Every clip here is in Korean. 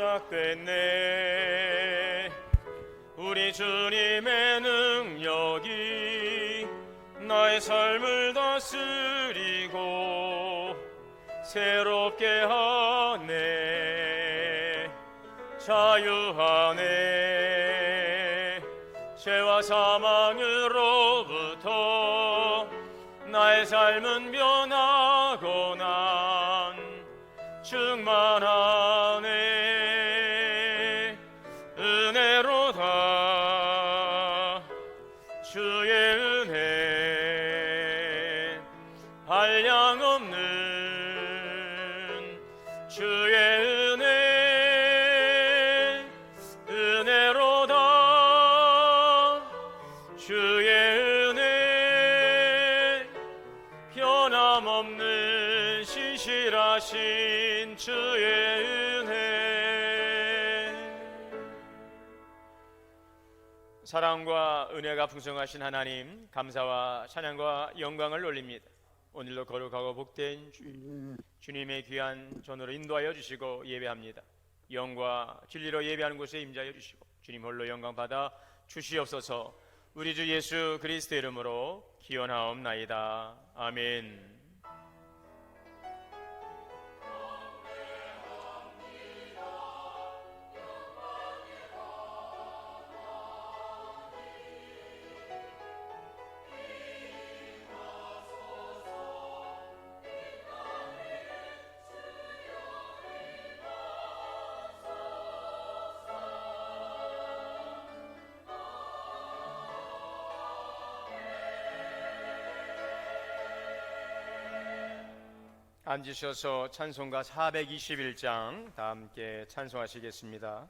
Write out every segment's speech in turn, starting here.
시작됐네. 우리 주님의 능력이 나의 삶을 다스리고 새롭게 하네. 자유하네. 죄와 사망으로부터 나의 삶은 변하고 난 충만하네. 은혜로다. 주의 은혜 한량없는 주의 은혜. 은혜로다. 주의 은혜 변함없는 신실하신 주의 은혜. 사랑과 은혜가 풍성하신 하나님, 감사와 찬양과 영광을 올립니다. 오늘도 거룩하고 복된 주님의 귀한 전으로 인도하여 주시고 예배합니다. 영과 진리로 예배하는 곳에 임자여 주시고 주님 홀로 영광 받아 주시옵소서. 우리 주 예수 그리스도 이름으로 기원하옵나이다. 아멘. 앉으셔서 찬송가 421장 다 함께 찬송하시겠습니다.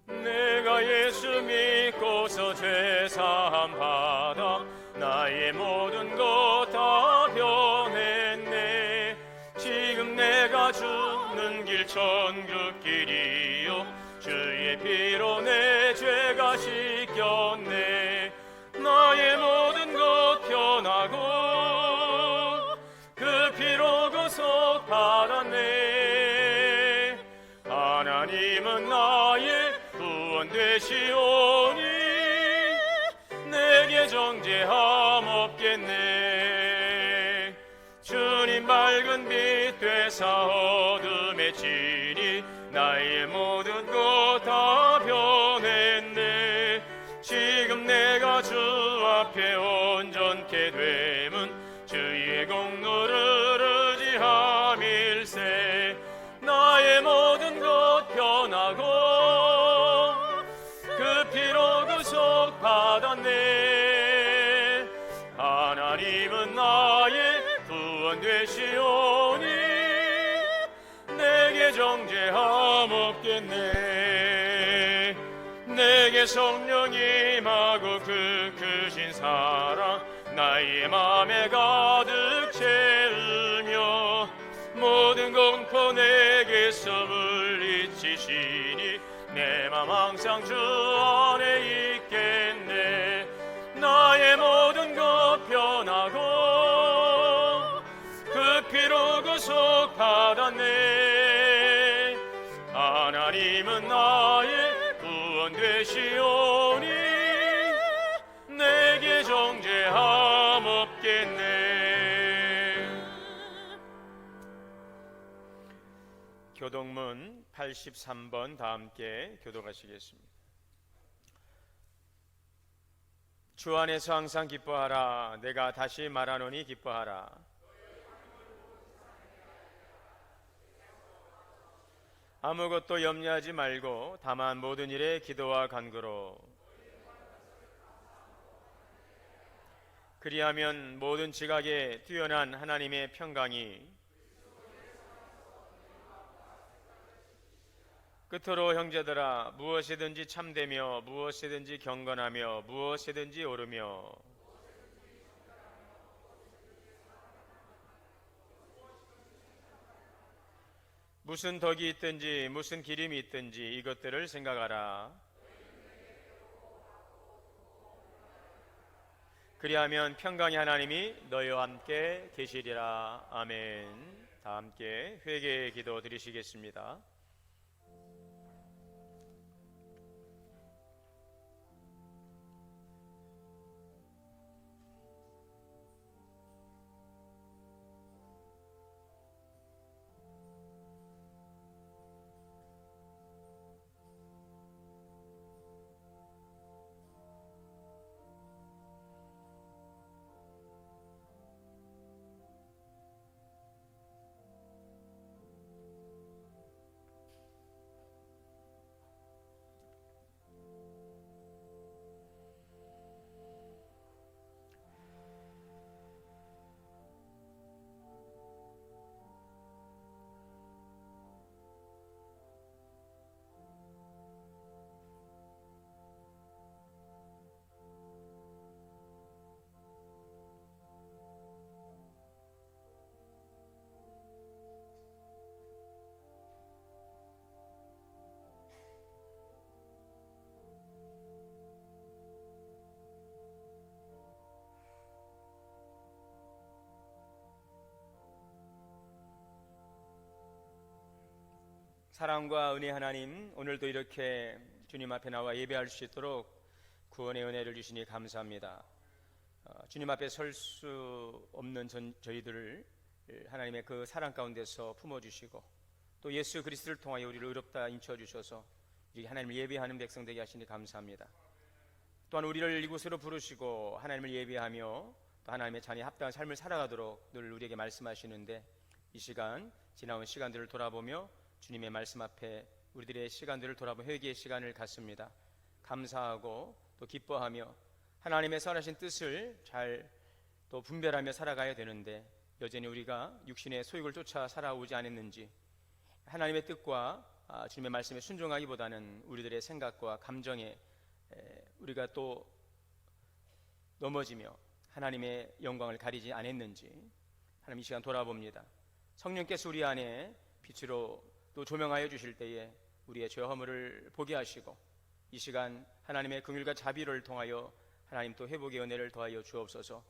내가 예수 믿고서 죄사함 받아 나의 모든 것 다 변했네. 지금 내가 죽는 길 천국길이요 주의 피로 내 죄가 씻겼네. 나의 모든 것 변하고 그 피로 구속 받았네. 하나님은 나의 구원 되시오니 내게 정죄함 없겠네. 주님 밝은 빛 되사 어둠에 지니 나의 모든 것 다 변했네. 지금 내가 주 앞에 온전케 됨은 주의 공로를 의지함일세. 나의 모든 것 변하고 그 피로 구속 받았네. 하나님은 나의 구원 되시오니 내게 정죄함 없겠네. 내게 성령이 임하고 그 크신 사랑 나의 맘에 가득 채우며 모든 공포 내게서 물리치시니 내 맘 항상 주 안에 있겠네. 나의 모든 것 변하고 그 피로 구속 받았네. 하나님은 나의 구원 되시오니 내게 정죄함 없겠네. 교동문 83번 다 함께 교독하시겠습니다. 주 안에서 항상 기뻐하라. 내가 다시 말하노니 기뻐하라. 아무것도 염려하지 말고 다만 모든 일에 기도와 간구로 그리하면 모든 지각에 뛰어난 하나님의 평강이 끝으로 형제들아 무엇이든지 참되며 무엇이든지 경건하며 무엇이든지 옳으며 무슨 덕이 있든지 무슨 기림이 있든지 이것들을 생각하라. 그리하면 평강의 하나님이 너희와 함께 계시리라. 아멘. 다 함께 회개의 기도 드리시겠습니다. 사랑과 은혜 하나님, 오늘도 이렇게 주님 앞에 나와 예배할 수 있도록 구원의 은혜를 주시니 감사합니다. 주님 앞에 설 수 없는 저희들을 하나님의 그 사랑 가운데서 품어주시고 또 예수 그리스도를 통하여 우리를 의롭다 인쳐주셔서 하나님을 예배하는 백성 되게 하시니 감사합니다. 또한 우리를 이곳으로 부르시고 하나님을 예배하며 또 하나님의 자녀에 합당한 삶을 살아가도록 늘 우리에게 말씀하시는데, 이 시간 지나온 시간들을 돌아보며 주님의 말씀 앞에 우리들의 시간들을 돌아보며 회개의 시간을 갖습니다. 감사하고 또 기뻐하며 하나님의 선하신 뜻을 잘 또 분별하며 살아가야 되는데, 여전히 우리가 육신의 소욕을 쫓아 살아오지 않았는지, 하나님의 뜻과 주님의 말씀에 순종하기보다는 우리들의 생각과 감정에 우리가 또 넘어지며 하나님의 영광을 가리지 않았는지 하나님 이 시간 돌아봅니다. 성령께서 우리 안에 빛으로 또 조명하여 주실 때에 우리의 죄 허물을 보게 하시고 이 시간 하나님의 긍휼과 자비를 통하여 하나님 또 회복의 은혜를 더하여 주옵소서.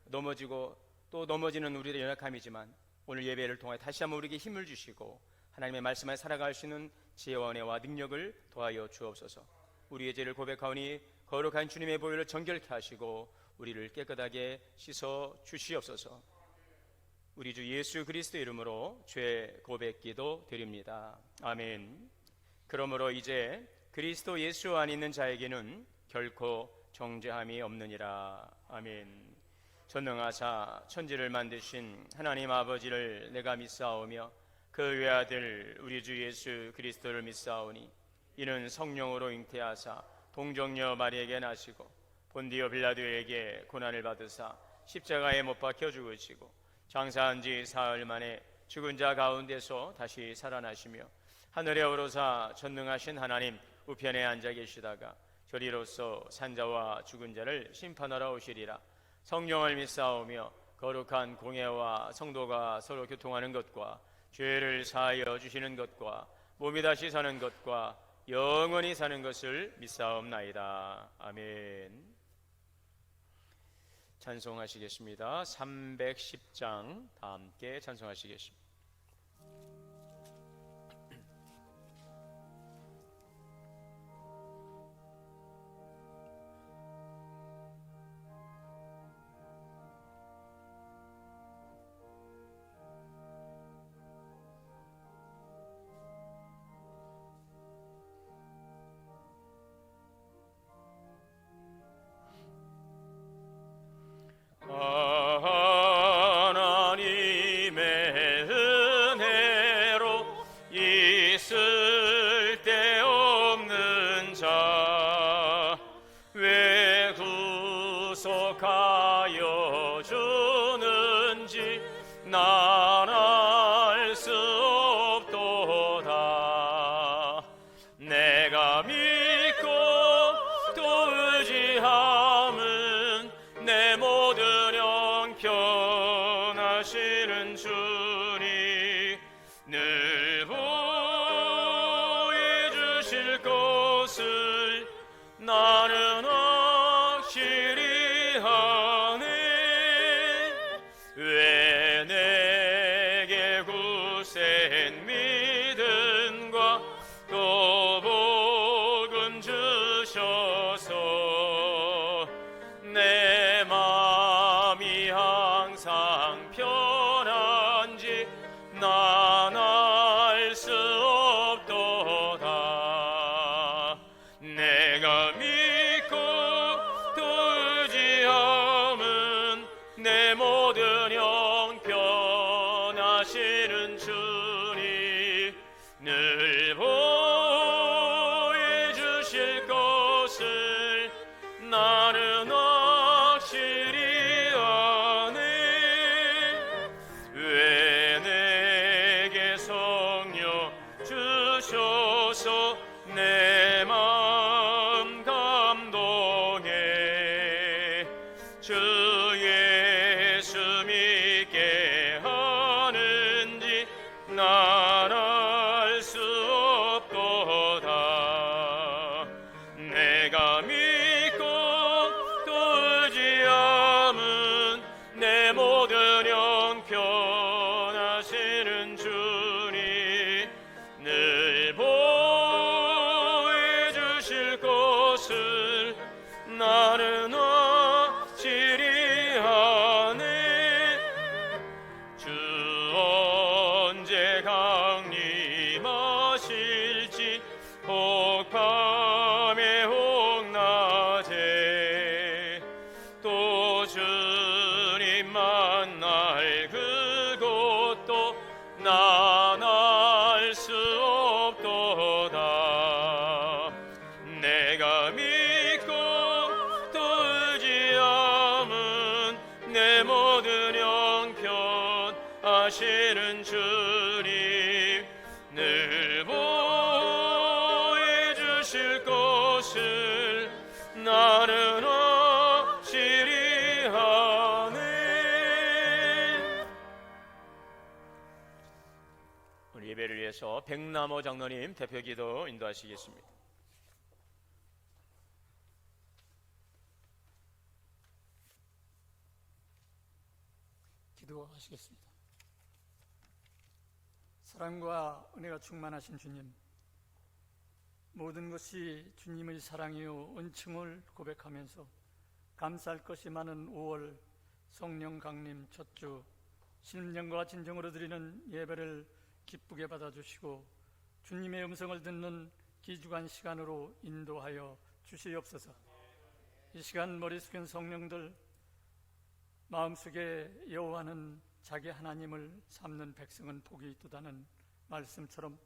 넘어지고 또 넘어지는 우리의 연약함이지만 오늘 예배를 통해 다시 한번 우리에게 힘을 주시고 하나님의 말씀에 살아갈 수 있는 지혜와 은혜와 능력을 더하여 주옵소서. 우리의 죄를 고백하오니 거룩한 주님의 보혈을 정결케 하시고 우리를 깨끗하게 씻어 주시옵소서. 우리 주 예수 그리스도의 이름으로 죄 고백기도 드립니다. 아멘. 그러므로 이제 그리스도 예수 안에 있는 자에게는 결코 정죄함이 없느니라. 아멘. 전능하사 천지를 만드신 하나님 아버지를 내가 믿사오며 그 외아들 우리 주 예수 그리스도를 믿사오니 이는 성령으로 잉태하사 동정녀 마리에게 나시고 본디오 빌라도에게 고난을 받으사 십자가에 못 박혀 죽으시고 장사한 지 사흘 만에 죽은 자 가운데서 다시 살아나시며 하늘에 오르사 전능하신 하나님 우편에 앉아 계시다가 저리로서 산자와 죽은 자를 심판하러 오시리라. 성령을 믿사오며 거룩한 공예와 성도가 서로 교통하는 것과 죄를 사하여 주시는 것과 몸이 다시 사는 것과 영원히 사는 것을 믿사옵나이다. 아멘. 찬송하시겠습니다. 310장 다 함께 찬송하시겠습니다. 구속하여 주는지 난 알 수 없도다. 내가 믿고 또 의지함은 내 모든 형편하시는 주니 늘 보여주실 것을 나는 확실히 하네. 왜 내게 굳센 믿음과 또 복음 주셔서 내 마음이 항상 편한지 난 알 수 없도다. 내가 믿고 또 의지함은 내 모든 형편하시는 주님 늘 보여주실 것을 나는 확실히 아네. 왜 내게 성령 주셔서 내 마음 감동해 주 예수 믿게 하는지 난 알 수 없도다. 내가 믿고 또 의지함은 내 모든 형편하시는 주님 늘 보여주실 것을 나는 확실히 하네. 주 언제 강림하실지 혹밤에 혹낮에 또 주님 만날 그곳도 난 알 수 없도다. 내가 믿고 또 의지함은 내 모든 형편하시는 주님 늘 보여주실 것을 나는 확실히 하네. 오늘 예배를 위해서 백남호 장로님 대표기도 인도하시겠습니다. 기도하시겠습니다. 사랑과 은혜가 충만하신 주님, 모든 것이 주님의 사랑이요 은총을 고백하면서 감사할 것이 많은 5월 성령 강림 첫 주 심령과 진정으로 드리는 예배를 기쁘게 받아주시고 주님의 음성을 듣는 기주간 시간으로 인도하여 주시옵소서. 이 시간 머리 숙인 성령들, 마음속에 여호와는 자기 하나님을 삼는 백성은 복이 있도다는 말씀처럼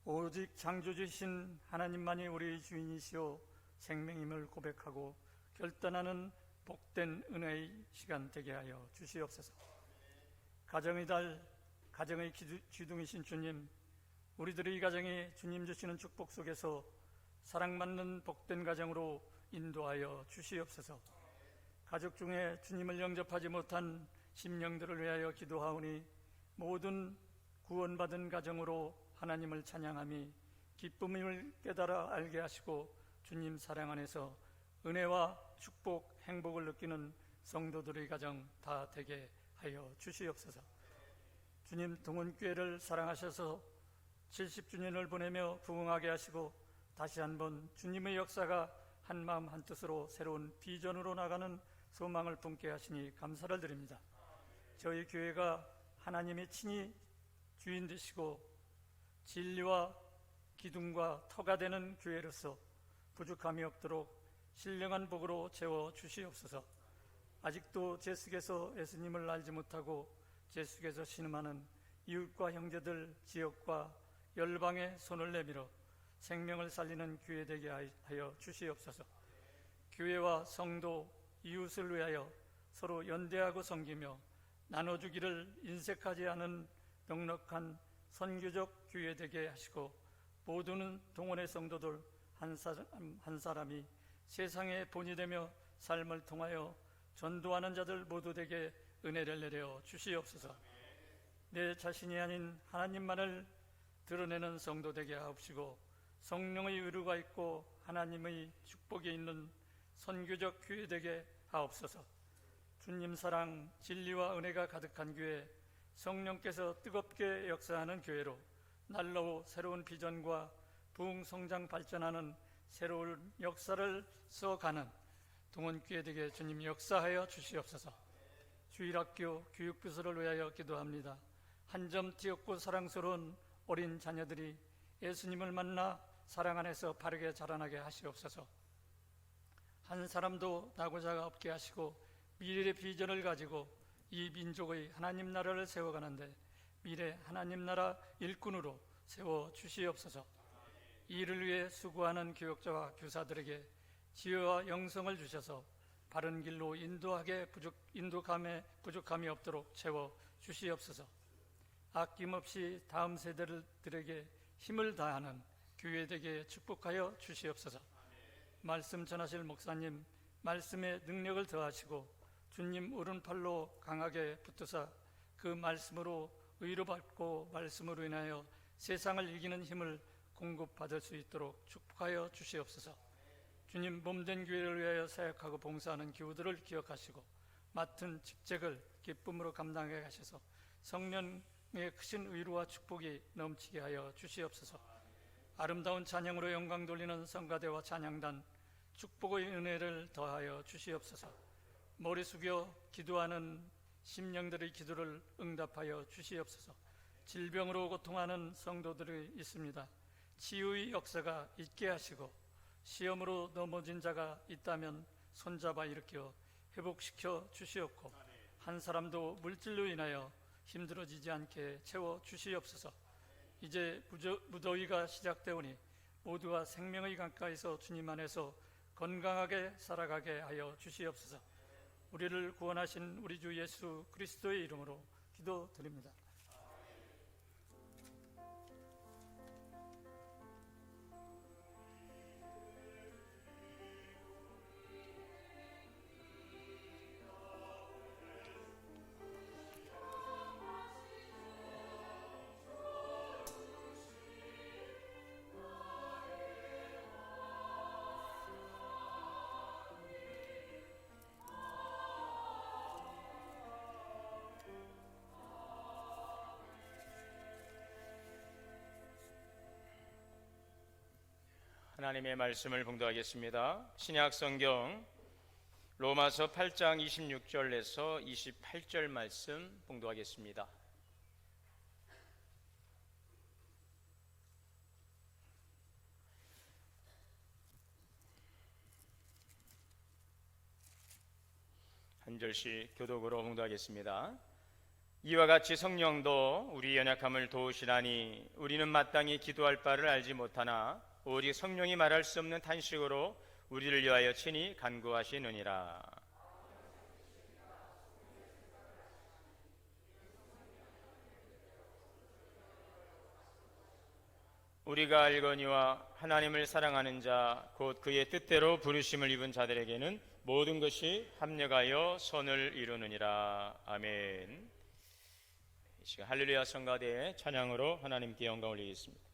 오직 창조주신 하나님만이 우리의 주인이시오 생명임을 고백하고 결단하는 복된 은혜의 시간 되게 하여 주시옵소서. 가정의 달, 가정의 기둥이신 주님, 우리들의 이 가정이 주님 주시는 축복 속에서 사랑받는 복된 가정으로 인도하여 주시옵소서. 가족 중에 주님을 영접하지 못한 심령들을 위하여 기도하오니 모든 구원받은 가정으로 하나님을 찬양하며 기쁨을 깨달아 알게 하시고 주님 사랑 안에서 은혜와 축복, 행복을 느끼는 성도들의 가정 다 되게 하여 주시옵소서. 주님 동원교회를 사랑하셔서 70주년을 보내며 부흥하게 하시고 다시 한번 주님의 역사가 한마음 한뜻으로 새로운 비전으로 나가는 소망을 품게 하시니 감사를 드립니다. 저희 교회가 하나님이 친히 주인 되시고 진리와 기둥과 터가 되는 교회로서 부족함이 없도록 신령한 복으로 채워 주시옵소서. 아직도 제 속에서 예수님을 알지 못하고 제 속에서 신음하는 이웃과 형제들, 지역과 열방에 손을 내밀어 생명을 살리는 교회 되게 하여 주시옵소서. 교회와 성도, 이웃을 위하여 서로 연대하고 섬기며 나눠주기를 인색하지 않은 넉넉한 선교적 교회 되게 하시고 모두는 동원의 성도들 한 사람이 세상의 본이 되며 삶을 통하여 전도하는 자들 모두 되게 은혜를 내려 주시옵소서. 내 자신이 아닌 하나님만을 드러내는 성도 되게 하옵시고, 성령의 의루가 있고 하나님의 축복이 있는 선교적 교회 되게 하옵소서. 주님 사랑, 진리와 은혜가 가득한 교회, 성령께서 뜨겁게 역사하는 교회로 날로 새로운 비전과 부흥 성장 발전하는 새로운 역사를 써가는 동원교회 되게 주님 역사하여 주시옵소서. 주일학교 교육부서를 위하여 기도합니다. 한 점 띄었고 사랑스러운 어린 자녀들이 예수님을 만나 사랑 안에서 바르게 자라나게 하시옵소서. 한 사람도 낙오자가 없게 하시고 미래의 비전을 가지고 이 민족의 하나님 나라를 세워가는데 미래 하나님 나라 일꾼으로 세워 주시옵소서. 이를 위해 수고하는 교육자와 교사들에게 지혜와 영성을 주셔서 바른 길로 인도감에 부족함이 없도록 채워 주시옵소서. 아낌없이 다음 세대들에게 힘을 다하는 교회 되게 축복하여 주시옵소서. 말씀 전하실 목사님, 말씀의 능력을 더하시고 주님 오른팔로 강하게 붙드사 그 말씀으로 의로받고 말씀으로 인하여 세상을 이기는 힘을 공급받을 수 있도록 축복하여 주시옵소서. 주님 몸된 교회를 위하여 사역하고 봉사하는 교우들을 기억하시고 맡은 직책을 기쁨으로 감당하게 하셔서 성령의 크신 의로와 축복이 넘치게 하여 주시옵소서. 아름다운 찬양으로 영광 돌리는 성가대와 찬양단 축복의 은혜를 더하여 주시옵소서. 머리 숙여 기도하는 심령들의 기도를 응답하여 주시옵소서. 질병으로 고통하는 성도들이 있습니다. 치유의 역사가 있게 하시고 시험으로 넘어진 자가 있다면 손잡아 일으켜 회복시켜 주시옵고 한 사람도 물질로 인하여 힘들어지지 않게 채워 주시옵소서. 이제 무더위가 시작되오니 모두가 생명의 강가에서 주님 안에서 건강하게 살아가게 하여 주시옵소서. 우리를 구원하신 우리 주 예수 그리스도의 이름으로 기도드립니다. 하나님의 말씀을 봉독하겠습니다. 신약 성경 로마서 8장 26절에서 28절 말씀 봉독하겠습니다. 한 절씩 교독으로 봉독하겠습니다. 이와 같이 성령도 우리 연약함을 도우시라니 우리는 마땅히 기도할 바를 알지 못하나 오직 성령이 말할 수 없는 탄식으로 우리를 위하여 친히 간구하시느니라. 우리가 알거니와 하나님을 사랑하는 자 곧 그의 뜻대로 부르심을 입은 자들에게는 모든 것이 합력하여 선을 이루느니라. 아멘. 이 시간 할렐루야 성가대의 찬양으로 하나님께 영광 올리겠습니다.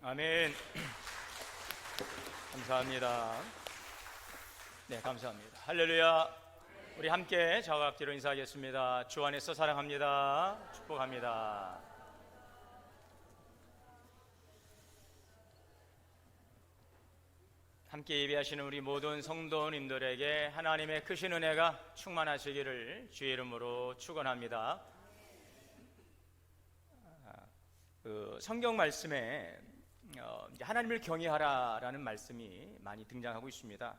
아멘. 감사합니다. 네, 감사합니다. 할렐루야. 우리 함께 저와 앞뒤로 인사하겠습니다. 주 안에서 사랑합니다. 축복합니다. 함께 예배하시는 우리 모든 성도님들에게 하나님의 크신 은혜가 충만하시기를 주의 이름으로 축원합니다. 성경 말씀에 하나님을 경외하라라는 말씀이 많이 등장하고 있습니다.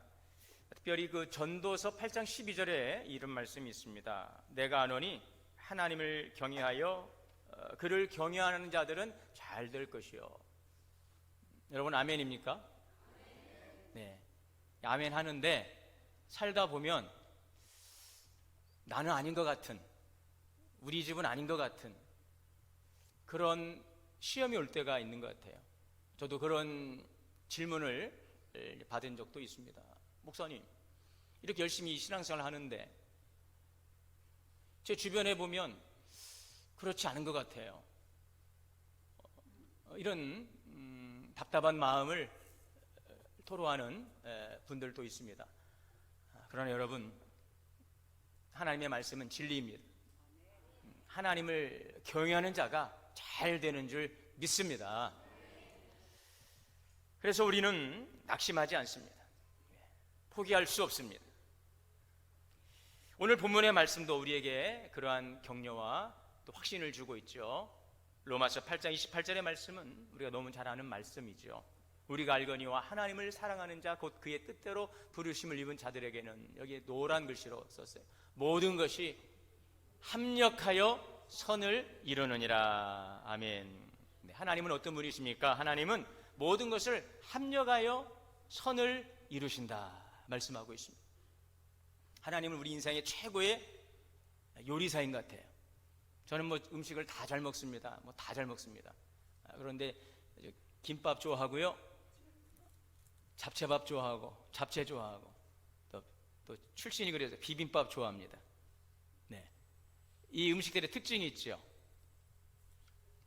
특별히 그 전도서 8장 12절에 이런 말씀이 있습니다. 내가 아노니 하나님을 경외하여 그를 경외하는 자들은 잘 될 것이요. 여러분 아멘입니까? 네, 아멘 하는데 살다 보면 나는 아닌 것 같은, 우리 집은 아닌 것 같은 그런 시험이 올 때가 있는 것 같아요. 저도 그런 질문을 받은 적도 있습니다. 목사님, 이렇게 열심히 신앙생활을 하는데 제 주변에 보면 그렇지 않은 것 같아요. 이런 답답한 마음을 토로하는 분들도 있습니다. 그러나 여러분, 하나님의 말씀은 진리입니다. 하나님을 경외하는 자가 잘 되는 줄 믿습니다. 그래서 우리는 낙심하지 않습니다. 포기할 수 없습니다. 오늘 본문의 말씀도 우리에게 그러한 격려와 또 확신을 주고 있죠. 로마서 8장 28절의 말씀은 우리가 너무 잘 아는 말씀이죠. 우리가 알거니와 하나님을 사랑하는 자 곧 그의 뜻대로 부르심을 입은 자들에게는, 여기에 노란 글씨로 썼어요. 모든 것이 합력하여 선을 이루느니라. 아멘. 네, 하나님은 어떤 분이십니까? 하나님은 모든 것을 합력하여 선을 이루신다 말씀하고 있습니다. 하나님은 우리 인생의 최고의 요리사인 것 같아요. 저는 뭐 음식을 다 잘 먹습니다. 뭐 다 잘 먹습니다. 그런데 김밥 좋아하고요, 잡채밥 좋아하고, 잡채 좋아하고, 또 출신이 그래서 비빔밥 좋아합니다. 네, 이 음식들의 특징이 있죠.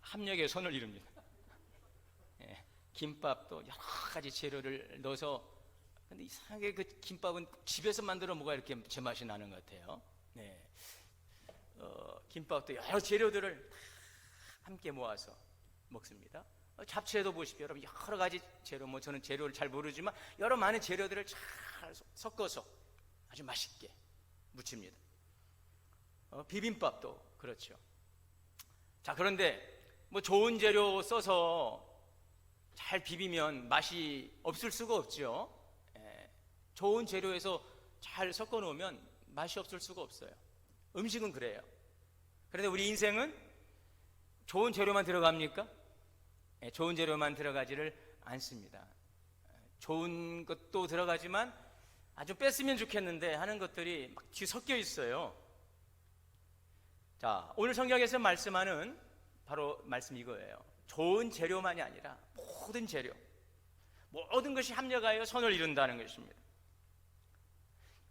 합력의 선을 이룹니다. 네, 김밥도 여러 가지 재료를 넣어서, 근데 이상하게 그 김밥은 집에서 만들어 먹어야 이렇게 제맛이 나는 것 같아요. 네, 김밥도 여러 재료들을 함께 모아서 먹습니다. 잡채도 보십시오. 여러분, 여러 가지 재료, 뭐 저는 재료를 잘 모르지만 여러 많은 재료들을 잘 섞어서 아주 맛있게 무칩니다. 비빔밥도 그렇죠. 자, 그런데 뭐 좋은 재료 써서 잘 비비면 맛이 없을 수가 없죠. 좋은 재료에서 잘 섞어 놓으면 맛이 없을 수가 없어요. 음식은 그래요. 그런데 우리 인생은 좋은 재료만 들어갑니까? 좋은 재료만 들어가지를 않습니다. 좋은 것도 들어가지만 아주 뺐으면 좋겠는데 하는 것들이 막 뒤섞여 있어요. 자, 오늘 성경에서 말씀하는 바로 말씀 이거예요. 좋은 재료만이 아니라 모든 재료, 모든 것이 합력하여 선을 이룬다는 것입니다.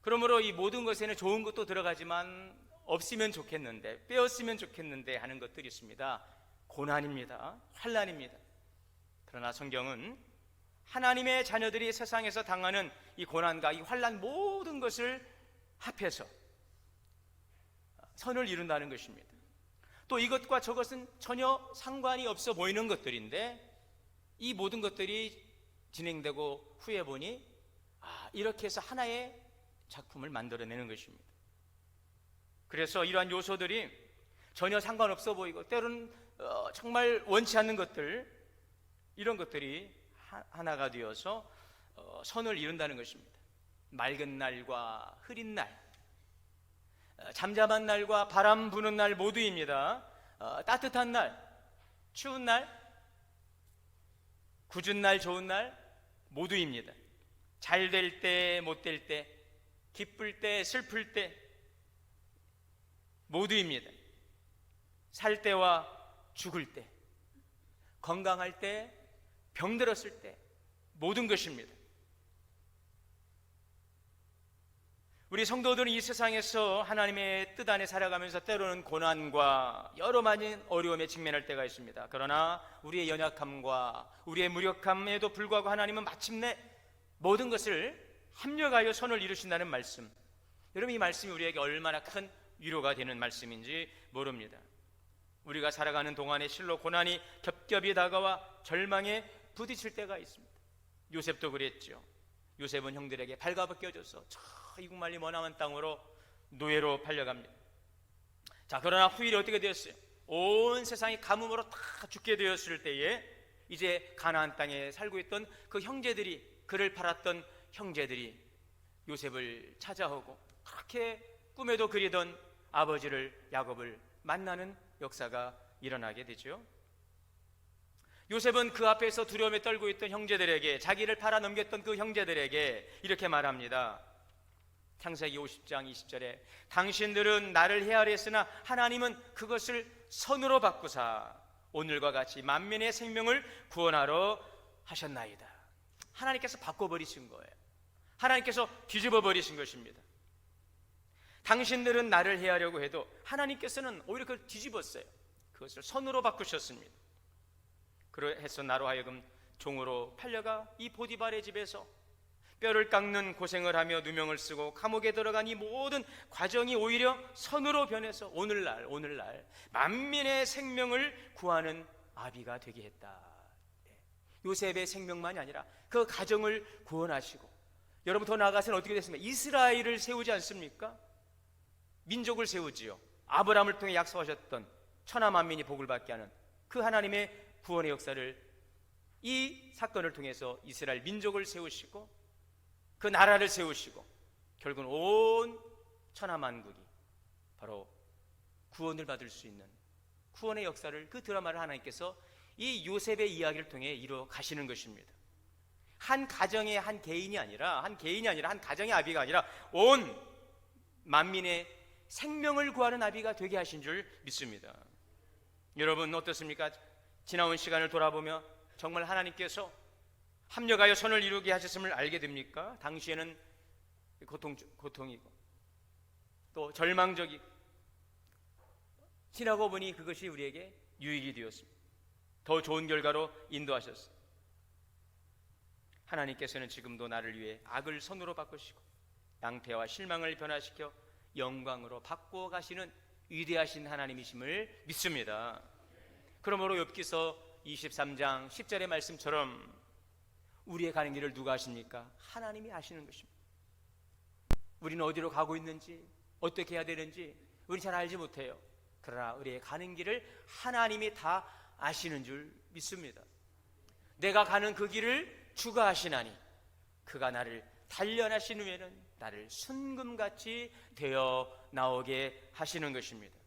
그러므로 이 모든 것에는 좋은 것도 들어가지만 없으면 좋겠는데, 빼었으면 좋겠는데 하는 것들이 있습니다. 고난입니다. 환난입니다. 그러나 성경은 하나님의 자녀들이 세상에서 당하는 이 고난과 이 환난 모든 것을 합해서 선을 이룬다는 것입니다. 또 이것과 저것은 전혀 상관이 없어 보이는 것들인데 이 모든 것들이 진행되고 후에 보니 이렇게 해서 하나의 작품을 만들어내는 것입니다. 그래서 이러한 요소들이 전혀 상관없어 보이고 때로는 정말 원치 않는 것들, 이런 것들이 하나가 되어서 선을 이룬다는 것입니다. 맑은 날과 흐린 날, 잠잠한 날과 바람 부는 날 모두입니다. 따뜻한 날, 추운 날, 굳은 날, 좋은 날 모두입니다. 잘 될 때, 못 될 때, 기쁠 때, 슬플 때 모두입니다. 살 때와 죽을 때, 건강할 때, 병들었을 때 모든 것입니다. 우리 성도들은 이 세상에서 하나님의 뜻 안에 살아가면서 때로는 고난과 여러 많은 어려움에 직면할 때가 있습니다. 그러나 우리의 연약함과 우리의 무력함에도 불구하고 하나님은 마침내 모든 것을 합력하여 선을 이루신다는 말씀, 여러분 이 말씀이 우리에게 얼마나 큰 위로가 되는 말씀인지 모릅니다. 우리가 살아가는 동안에 실로 고난이 겹겹이 다가와 절망에 부딪힐 때가 있습니다. 요셉도 그랬죠. 요셉은 형들에게 발가벗겨져서 저 이국만리 머나먼 땅으로 노예로 팔려갑니다. 자, 그러나 후일에 어떻게 되었어요? 온 세상이 가뭄으로 다 죽게 되었을 때에 이제 가나안 땅에 살고 있던 그 형제들이, 그를 팔았던 형제들이 요셉을 찾아오고 그렇게 꿈에도 그리던 아버지를, 야곱을 만나는 역사가 일어나게 되죠. 요셉은 그 앞에서 두려움에 떨고 있던 형제들에게, 자기를 팔아 넘겼던 그 형제들에게 이렇게 말합니다. 창세기 50장 20절에 당신들은 나를 헤아렸으나 하나님은 그것을 선으로 바꾸사 오늘과 같이 만민의 생명을 구원하러 하셨나이다. 하나님께서 바꿔버리신 거예요. 하나님께서 뒤집어 버리신 것입니다. 당신들은 나를 해하려고 해도 하나님께서는 오히려 그걸 뒤집었어요. 그것을 선으로 바꾸셨습니다. 그래서 나로 하여금 종으로 팔려가 이 보디발의 집에서 뼈를 깎는 고생을 하며 누명을 쓰고 감옥에 들어간 이 모든 과정이 오히려 선으로 변해서 오늘날 만민의 생명을 구하는 아비가 되게 했다. 요셉의 생명만이 아니라 그 가정을 구원하시고, 여러분 더 나아가서는 어떻게 됐습니까? 이스라엘을 세우지 않습니까? 민족을 세우지요. 아브라함을 통해 약속하셨던 천하 만민이 복을 받게 하는 그 하나님의 구원의 역사를 이 사건을 통해서 이스라엘 민족을 세우시고 그 나라를 세우시고 결국은 온 천하 만국이 바로 구원을 받을 수 있는 구원의 역사를, 그 드라마를 하나님께서 이 요셉의 이야기를 통해 이루어 가시는 것입니다. 한 가정의 한 개인이 아니라 한 가정의 아비가 아니라 온 만민의 생명을 구하는 아비가 되게 하신 줄 믿습니다. 여러분 어떻습니까? 지나온 시간을 돌아보며 정말 하나님께서 합력하여 선을 이루게 하셨음을 알게 됩니까? 당시에는 고통이고 또 절망적이고, 지나고 보니 그것이 우리에게 유익이 되었습니다. 더 좋은 결과로 인도하셨습니다. 하나님께서는 지금도 나를 위해 악을 선으로 바꾸시고 낭패와 실망을 변화시켜 영광으로 바꾸어 가시는 위대하신 하나님이심을 믿습니다. 그러므로 욥기서 23장 10절의 말씀처럼 우리의 가는 길을 누가 아십니까? 하나님이 아시는 것입니다. 우리는 어디로 가고 있는지, 어떻게 해야 되는지 우리 잘 알지 못해요. 그러나 우리의 가는 길을 하나님이 다 아시는 줄 믿습니다. 내가 가는 그 길을 주가 아시나니 그가 나를 단련하신 후에는 나를 순금같이 되어 나오게 하시는 것입니다.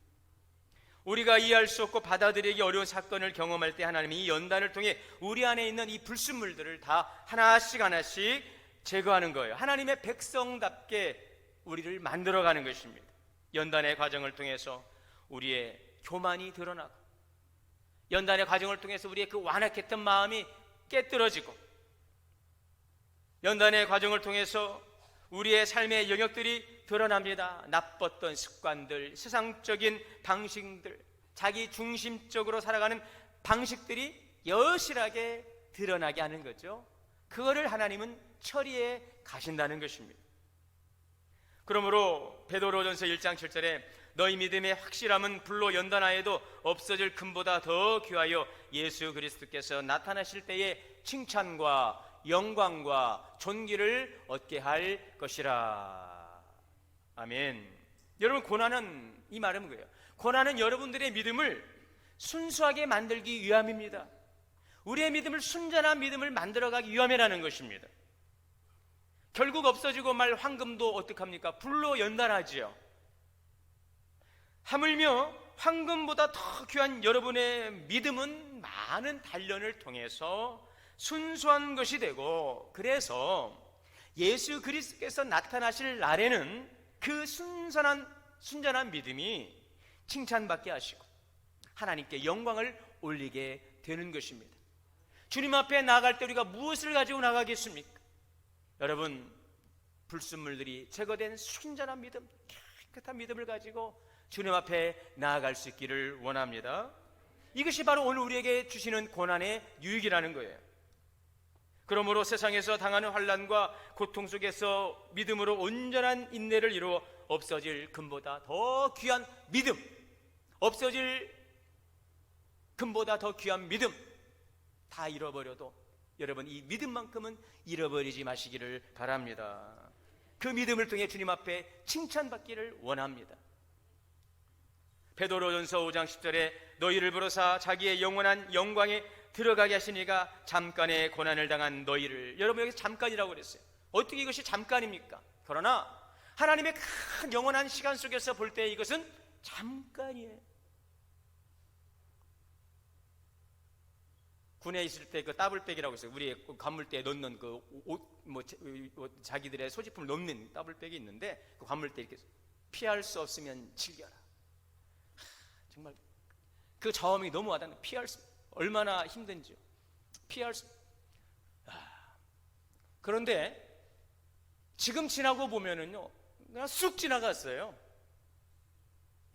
우리가 이해할 수 없고 받아들이기 어려운 사건을 경험할 때 하나님이 이 연단을 통해 우리 안에 있는 이 불순물들을 다 하나씩 제거하는 거예요. 하나님의 백성답게 우리를 만들어가는 것입니다. 연단의 과정을 통해서 우리의 교만이 드러나고, 연단의 과정을 통해서 우리의 그 완악했던 마음이 깨뜨려지고, 연단의 과정을 통해서 우리의 삶의 영역들이 드러납니다. 나빴던 습관들, 세상적인 방식들, 자기 중심적으로 살아가는 방식들이 여실하게 드러나게 하는 거죠. 그거를 하나님은 처리해 가신다는 것입니다. 그러므로 베드로전서 1장 7절에 너희 믿음의 확실함은 불로 연단하여도 없어질 금보다 더 귀하여 예수 그리스도께서 나타나실 때에 칭찬과 영광과 존귀를 얻게 할 것이라. 아멘. 여러분, 고난은, 이 말은 뭐예요? 고난은 여러분들의 믿음을 순수하게 만들기 위함입니다. 우리의 믿음을, 순전한 믿음을 만들어가기 위함이라는 것입니다. 결국 없어지고 말 황금도 어떡합니까? 불로 연단하지요. 하물며 황금보다 더 귀한 여러분의 믿음은 많은 단련을 통해서 순수한 것이 되고, 그래서 예수 그리스도께서 나타나실 날에는 그 순전한 믿음이 칭찬받게 하시고 하나님께 영광을 올리게 되는 것입니다. 주님 앞에 나아갈 때 우리가 무엇을 가지고 나가겠습니까? 여러분, 불순물들이 제거된 순전한 믿음, 깨끗한 믿음을 가지고 주님 앞에 나아갈 수 있기를 원합니다. 이것이 바로 오늘 우리에게 주시는 고난의 유익이라는 거예요. 그러므로 세상에서 당하는 환난과 고통 속에서 믿음으로 온전한 인내를 이루어 없어질 금보다 더 귀한 믿음, 없어질 금보다 더 귀한 믿음 다 잃어버려도 여러분 이 믿음만큼은 잃어버리지 마시기를 바랍니다. 그 믿음을 통해 주님 앞에 칭찬받기를 원합니다. 베드로전서 5장 10절에 너희를 부르사 자기의 영원한 영광에 들어가게 하시니가 잠깐의 고난을 당한 너희를, 여러분 여기서 잠깐이라고 그랬어요. 어떻게 이것이 잠깐입니까? 그러나 하나님의 큰 영원한 시간 속에서 볼 때 이것은 잠깐이에요. 군에 있을 때 그 더블백이라고 있어요. 우리 관물대에 넣는 그 옷, 자기들의 소지품을 넣는 더블백이 있는데 그 관물대 이렇게 피할 수 없으면 즐겨라. 정말 그 저음이 너무 와닿는, 피할 수 얼마나 힘든지요. 피할 수. 그런데 지금 지나고 보면은요, 그냥 쑥 지나갔어요.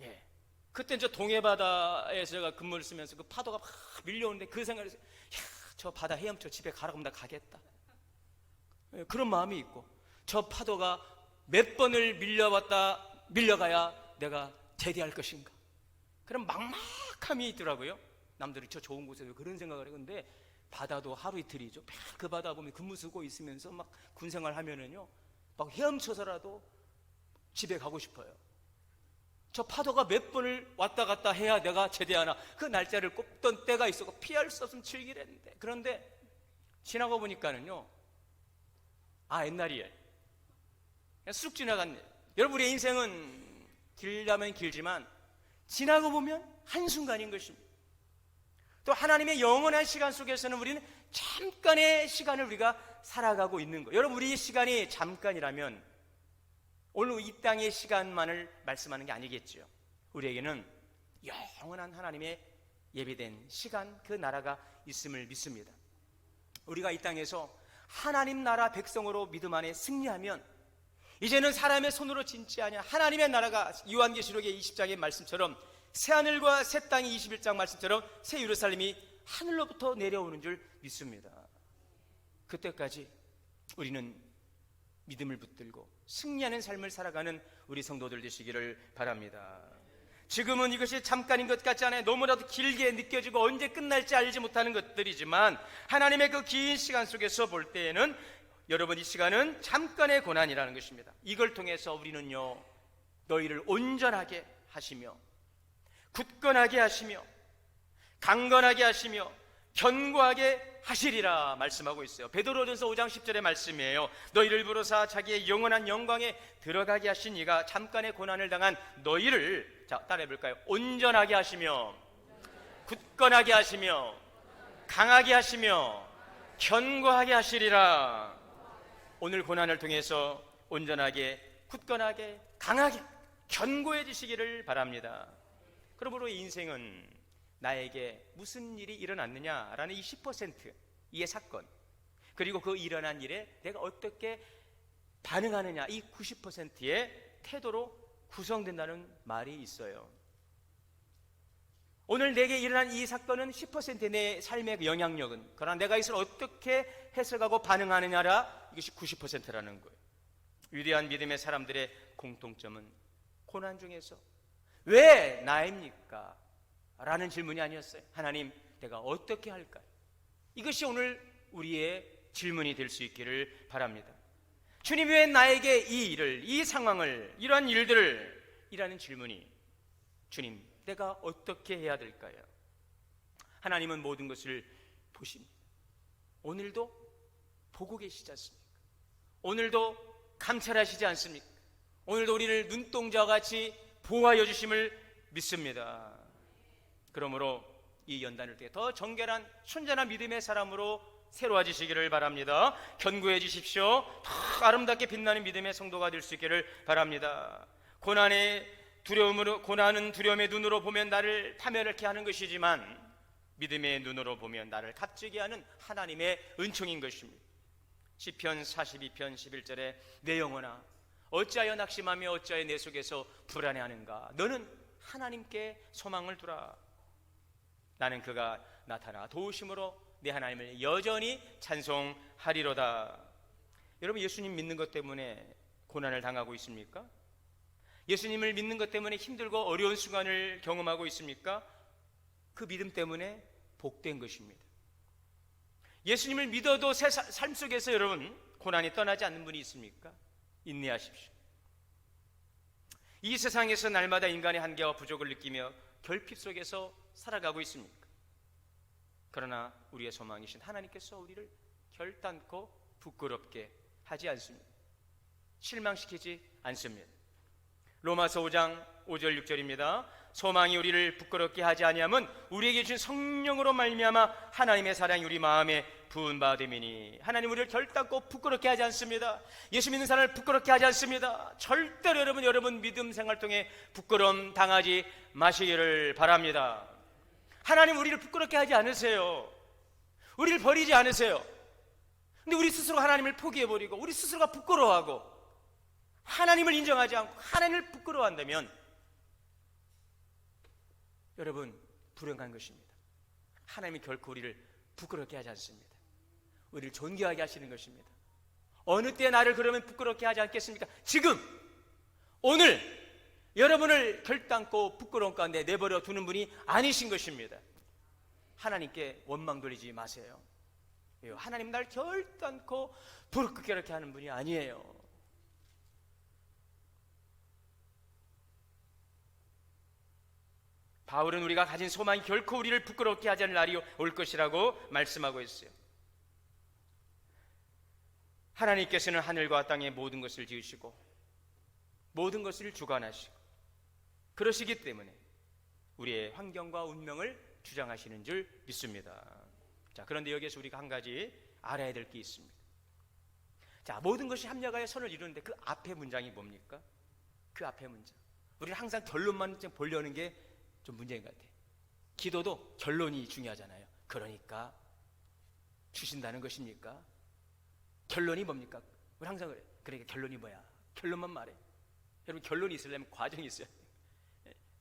예. 그때 저 동해 바다에서 제가 근무를 쓰면서 그 파도가 막 밀려오는데 그 생각을 했어요. 저 바다 헤엄쳐 집에 가라고 하면 나 가겠다. 예, 그런 마음이 있고, 저 파도가 몇 번을 밀려가야 내가 제대할 것인가, 그런 막막함이 있더라고요. 남들이 저 좋은 곳에서 그런 생각을 해요. 근데 바다도 하루 이틀이죠. 그 바다 보면 근무 쓰고 있으면서 막 군생활 하면은요, 막 헤엄쳐서라도 집에 가고 싶어요. 저 파도가 몇 번을 왔다 갔다 해야 내가 제대하나, 그 날짜를 꼽던 때가 있었고 피할 수 없으면 즐기랬는데, 그런데 지나고 보니까는요, 옛날이에요. 그냥 쑥 지나갔네. 여러분 우리의 인생은 길다면 길지만 지나고 보면 한순간인 것입니다. 또 하나님의 영원한 시간 속에서는 우리는 잠깐의 시간을 우리가 살아가고 있는 거예요. 여러분 우리의 시간이 잠깐이라면 오늘 이 땅의 시간만을 말씀하는 게 아니겠죠. 우리에게는 영원한 하나님의 예비된 시간, 그 나라가 있음을 믿습니다. 우리가 이 땅에서 하나님 나라 백성으로 믿음 안에 승리하면 이제는 사람의 손으로 짓지 아니하 하나님의 나라가 요한계시록의 20장의 말씀처럼 새하늘과 새 땅이 21장 말씀처럼 새 예루살렘이 하늘로부터 내려오는 줄 믿습니다. 그때까지 우리는 믿음을 붙들고 승리하는 삶을 살아가는 우리 성도들 되시기를 바랍니다. 지금은 이것이 잠깐인 것 같지 않아요. 너무나도 길게 느껴지고 언제 끝날지 알지 못하는 것들이지만 하나님의 그 긴 시간 속에서 볼 때에는 여러분 이 시간은 잠깐의 고난이라는 것입니다. 이걸 통해서 우리는요, 너희를 온전하게 하시며 굳건하게 하시며 강건하게 하시며 견고하게 하시리라 말씀하고 있어요. 베드로전서 5장 10절의 말씀이에요. 너희를 부르사 자기의 영원한 영광에 들어가게 하신 이가 잠깐의 고난을 당한 너희를, 자 따라해 볼까요? 온전하게 하시며 굳건하게 하시며 강하게 하시며 견고하게 하시리라. 오늘 고난을 통해서 온전하게 굳건하게 강하게 견고해지시기를 바랍니다. 그러므로 인생은 나에게 무슨 일이 일어났느냐라는 이 10%의 사건, 그리고 그 일어난 일에 내가 어떻게 반응하느냐, 이 90%의 태도로 구성된다는 말이 있어요. 오늘 내게 일어난 이 사건은 10%의 내 삶의 영향력은, 그러나 내가 이것을 어떻게 해석하고 반응하느냐라, 이것이 90%라는 거예요. 위대한 믿음의 사람들의 공통점은 고난 중에서 왜 나입니까? 라는 질문이 아니었어요. 하나님, 내가 어떻게 할까요? 이것이 오늘 우리의 질문이 될 수 있기를 바랍니다. 주님, 왜 나에게 이 일을, 이 상황을, 이러한 일들을, 이라는 질문이, 주님, 내가 어떻게 해야 될까요? 하나님은 모든 것을 보십니다. 오늘도 보고 계시지 않습니까? 오늘도 감찰하시지 않습니까? 오늘도 우리를 눈동자와 같이 보호하여 주심을 믿습니다. 그러므로 이 연단을 통해 더 정결한 순전한 믿음의 사람으로 새로워지시기를 바랍니다. 견고해지십시오. 더 아름답게 빛나는 믿음의 성도가 될 수 있기를 바랍니다. 고난은 두려움의 눈으로 보면 나를 파멸하게 하는 것이지만 믿음의 눈으로 보면 나를 값지게 하는 하나님의 은총인 것입니다. 시편 42편 11절에 내 영혼아 어찌하여 낙심하며 어찌하여 내 속에서 불안해하는가. 너는 하나님께 소망을 두라. 나는 그가 나타나 도우심으로 내 하나님을 여전히 찬송하리로다. 여러분, 예수님 믿는 것 때문에 고난을 당하고 있습니까? 예수님을 믿는 것 때문에 힘들고 어려운 순간을 경험하고 있습니까? 그 믿음 때문에 복된 것입니다. 예수님을 믿어도 삶 속에서 여러분 고난이 떠나지 않는 분이 있습니까? 인내하십시오. 이 세상에서 날마다 인간의 한계와 부족을 느끼며 결핍 속에서 살아가고 있습니까? 그러나 우리의 소망이신 하나님께서 우리를 결단코 부끄럽게 하지 않습니다. 실망시키지 않습니다. 로마서 5장 5절 6절입니다. 소망이 우리를 부끄럽게 하지 아니함은 우리에게 주신 성령으로 말미암아 하나님의 사랑이 우리 마음에 부은 바 됨이니. 하나님 우리를 결단코 부끄럽게 하지 않습니다. 예수 믿는 사람을 부끄럽게 하지 않습니다. 절대로 여러분 믿음 생활 통해 부끄러움 당하지 마시기를 바랍니다. 하나님 우리를 부끄럽게 하지 않으세요. 우리를 버리지 않으세요. 근데 우리 스스로 하나님을 포기해버리고 우리 스스로가 부끄러워하고 하나님을 인정하지 않고 하나님을 부끄러워한다면 여러분 불행한 것입니다. 하나님이 결코 우리를 부끄럽게 하지 않습니다. 우리를 존귀하게 하시는 것입니다. 어느 때 나를 그러면 부끄럽게 하지 않겠습니까? 지금 오늘 여러분을 결단코 부끄러운 가운데 내버려 두는 분이 아니신 것입니다. 하나님께 원망 돌리지 마세요. 하나님 날 결단코 부끄럽게 하는 분이 아니에요. 바울은 우리가 가진 소망이 결코 우리를 부끄럽게 하지 않을 날이 올 것이라고 말씀하고 있어요. 하나님께서는 하늘과 땅의 모든 것을 지으시고 모든 것을 주관하시고 그러시기 때문에 우리의 환경과 운명을 주장하시는 줄 믿습니다. 자, 그런데 여기에서 우리가 한 가지 알아야 될 게 있습니다. 자, 모든 것이 합력하여 선을 이루는데 그 앞에 문장이 뭡니까? 그 앞에 문장. 우리는 항상 결론만 보려는 게 좀 문제인 것 같아요. 기도도 결론이 중요하잖아요. 그러니까 주신다는 것입니까? 결론이 뭡니까? 우리 항상 그래. 그러니까 결론이 뭐야? 결론만 말해. 여러분 결론이 있으려면 과정이 있어요.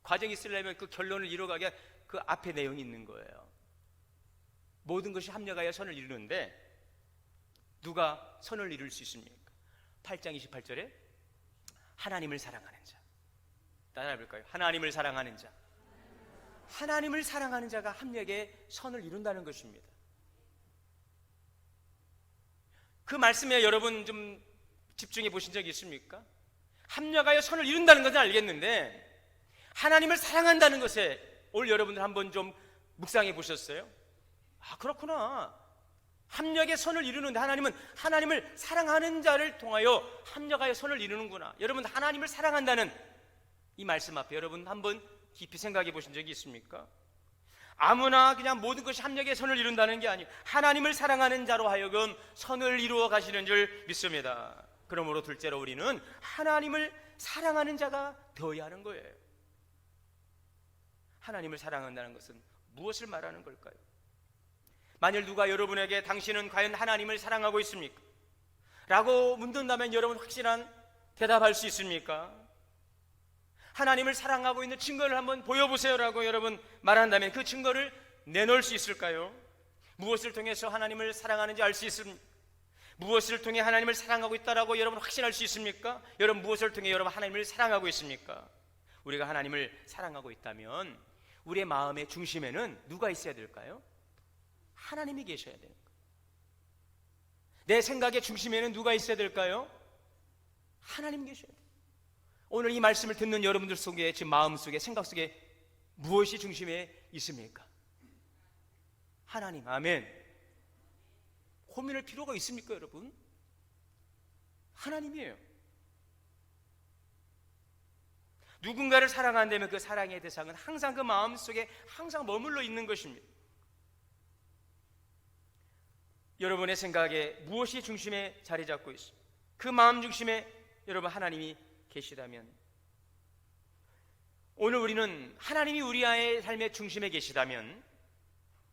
과정이 있으려면 그 결론을 이루어가게 그 앞에 내용이 있는 거예요. 모든 것이 합력하여 선을 이루는데 누가 선을 이룰 수 있습니까? 8장 28절에 하나님을 사랑하는 자. 따라해 볼까요? 하나님을 사랑하는 자. 하나님을 사랑하는 자가 합력의 선을 이룬다는 것입니다. 그 말씀에 여러분 좀 집중해 보신 적이 있습니까? 합력하여 선을 이룬다는 것은 알겠는데 하나님을 사랑한다는 것에 오늘 여러분들 한번 좀 묵상해 보셨어요? 아, 그렇구나. 합력의 선을 이루는데 하나님은 하나님을 사랑하는 자를 통하여 합력하여 선을 이루는구나. 여러분 하나님을 사랑한다는 이 말씀 앞에 여러분 한번 깊이 생각해 보신 적이 있습니까? 아무나 그냥 모든 것이 합력의 선을 이룬다는 게 아니에요. 하나님을 사랑하는 자로 하여금 선을 이루어 가시는 줄 믿습니다. 그러므로 둘째로 우리는 하나님을 사랑하는 자가 되어야 하는 거예요. 하나님을 사랑한다는 것은 무엇을 말하는 걸까요? 만일 누가 여러분에게 당신은 과연 하나님을 사랑하고 있습니까? 라고 묻는다면 여러분 확실한 대답할 수 있습니까? 하나님을 사랑하고 있는 증거를 한번 보여보세요라고 여러분 말한다면 그 증거를 내놓을 수 있을까요? 무엇을 통해서 하나님을 사랑하는지 알 수 있습니까? 무엇을 통해 하나님을 사랑하고 있다라고 여러분 확신할 수 있습니까? 여러분 무엇을 통해 여러분 하나님을 사랑하고 있습니까? 우리가 하나님을 사랑하고 있다면 우리의 마음의 중심에는 누가 있어야 될까요? 하나님이 계셔야 되는 거예요. 내 생각의 중심에는 누가 있어야 될까요? 하나님 계셔야 돼요. 오늘 이 말씀을 듣는 여러분들 속에 지금 마음 속에 생각 속에 무엇이 중심에 있습니까? 하나님. 아멘. 고민할 필요가 있습니까 여러분? 하나님이에요. 누군가를 사랑한다면 그 사랑의 대상은 항상 그 마음 속에 항상 머물러 있는 것입니다. 여러분의 생각에 무엇이 중심에 자리 잡고 있습니까? 그 마음 중심에 여러분 하나님이 계시다면 오늘 우리는 하나님이 우리의 삶의 중심에 계시다면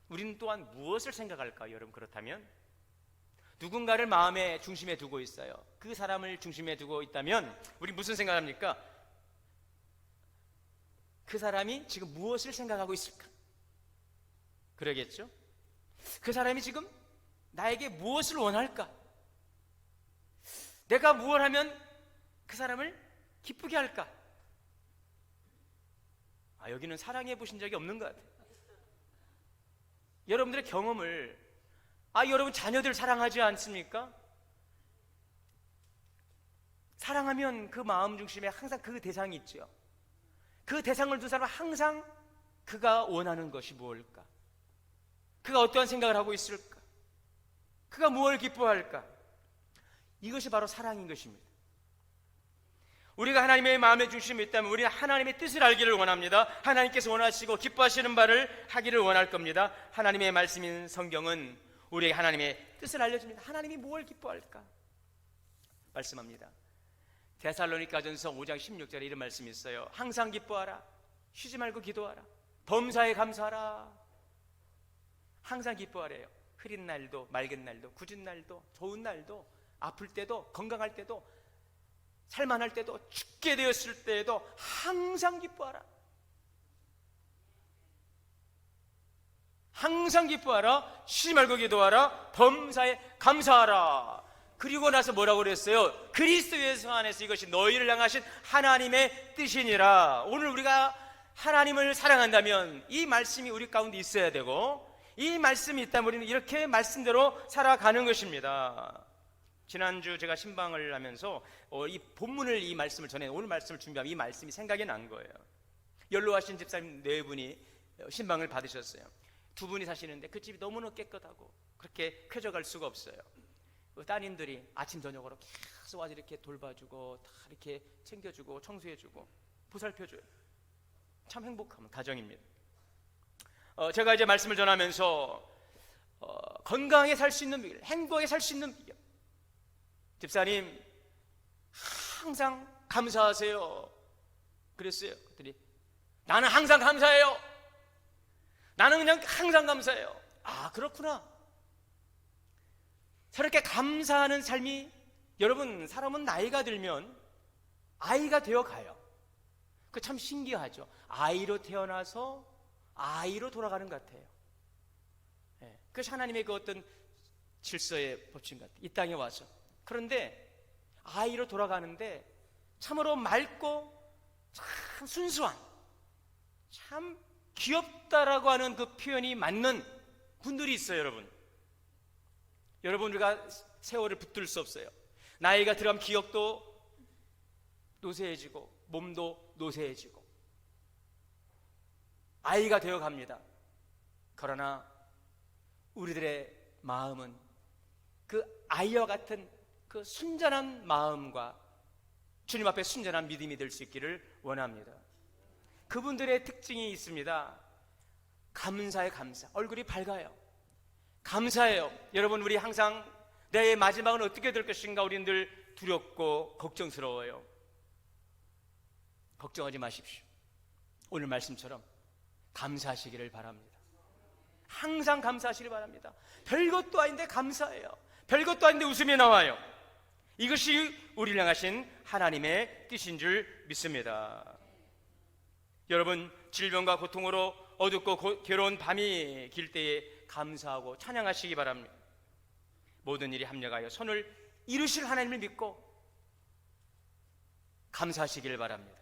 우리는 또한 무엇을 생각할까요? 여러분 그렇다면 누군가를 마음의 중심에 두고 있어요. 그 사람을 중심에 두고 있다면 우리 무슨 생각합니까? 그 사람이 지금 무엇을 생각하고 있을까? 그러겠죠? 그 사람이 지금 나에게 무엇을 원할까? 내가 무엇을 하면 그 사람을 기쁘게 할까? 여기는 사랑해 보신 적이 없는 것 같아요. 여러분들의 경험을, 여러분 자녀들 사랑하지 않습니까? 사랑하면 그 마음 중심에 항상 그 대상이 있죠. 그 대상을 둔 사람은 항상 그가 원하는 것이 무엇일까? 그가 어떠한 생각을 하고 있을까? 그가 무엇을 기뻐할까? 이것이 바로 사랑인 것입니다. 우리가 하나님의 마음의 중심에 있다면 우리는 하나님의 뜻을 알기를 원합니다. 하나님께서 원하시고 기뻐하시는 바를 하기를 원할 겁니다. 하나님의 말씀인 성경은 우리에게 하나님의 뜻을 알려줍니다. 하나님이 무엇을 기뻐할까? 말씀합니다. 데살로니가전서 5장 16절에 이런 말씀이 있어요. 항상 기뻐하라. 쉬지 말고 기도하라. 범사에 감사하라. 항상 기뻐하래요. 흐린 날도, 맑은 날도, 굳은 날도, 좋은 날도, 아플 때도, 건강할 때도, 살만할 때도, 죽게 되었을 때에도 항상 기뻐하라. 항상 기뻐하라. 쉬지 말고 기도하라. 범사에 감사하라. 그리고 나서 뭐라고 그랬어요? 그리스도 예수 안에서 이것이 너희를 향하신 하나님의 뜻이니라. 오늘 우리가 하나님을 사랑한다면 이 말씀이 우리 가운데 있어야 되고, 이 말씀이 있다면 우리는 이렇게 말씀대로 살아가는 것입니다. 지난주 제가 신방을 하면서 이 본문을, 이 말씀을 전해, 오늘 말씀을 준비하면 이 말씀이 생각이 난 거예요. 연로하신 집사님 4분이 신방을 받으셨어요. 2분이 사시는데 그 집이 너무나 깨끗하고 그렇게 쾌적할 수가 없어요. 따님들이 아침 저녁으로 계속 와서 이렇게 돌봐주고 다 이렇게 챙겨주고 청소해주고 보살펴줘요. 참 행복한 가정입니다. 제가 이제 말씀을 전하면서 건강하게 살 수 있는 비결, 행복하게 살 수 있는 비결, 집사님 항상 감사하세요 그랬어요. 그랬더니 나는 항상 감사해요. 나는 그냥 항상 감사해요. 그렇구나. 저렇게 감사하는 삶이, 여러분, 사람은 나이가 들면 아이가 되어 가요. 그 참 신기하죠. 아이로 태어나서 아이로 돌아가는 것 같아요. 그것이 하나님의 그 어떤 질서의 법칙 같아요. 이 땅에 와서. 그런데 아이로 돌아가는데 참으로 맑고 참 순수한, 참 귀엽다라고 하는 그 표현이 맞는 분들이 있어요. 여러분, 우리가 세월을 붙들 수 없어요. 나이가 들어가면 기억도 노쇠해지고 몸도 노쇠해지고 아이가 되어갑니다. 그러나 우리들의 마음은 그 아이와 같은 그 순전한 마음과 주님 앞에 순전한 믿음이 될 수 있기를 원합니다. 그분들의 특징이 있습니다. 감사에 감사. 얼굴이 밝아요. 감사해요. 여러분, 우리 항상 내 마지막은 어떻게 될 것인가 우리는 늘 두렵고 걱정스러워요. 걱정하지 마십시오. 오늘 말씀처럼 감사하시기를 바랍니다. 항상 감사하시길 바랍니다. 별것도 아닌데 감사해요. 별것도 아닌데 웃음이 나와요. 이것이 우리를 향하신 하나님의 뜻인 줄 믿습니다. 여러분, 질병과 고통으로 어둡고 괴로운 밤이 길 때에 감사하고 찬양하시기 바랍니다. 모든 일이 합력하여 선을 이루실 하나님을 믿고 감사하시기를 바랍니다.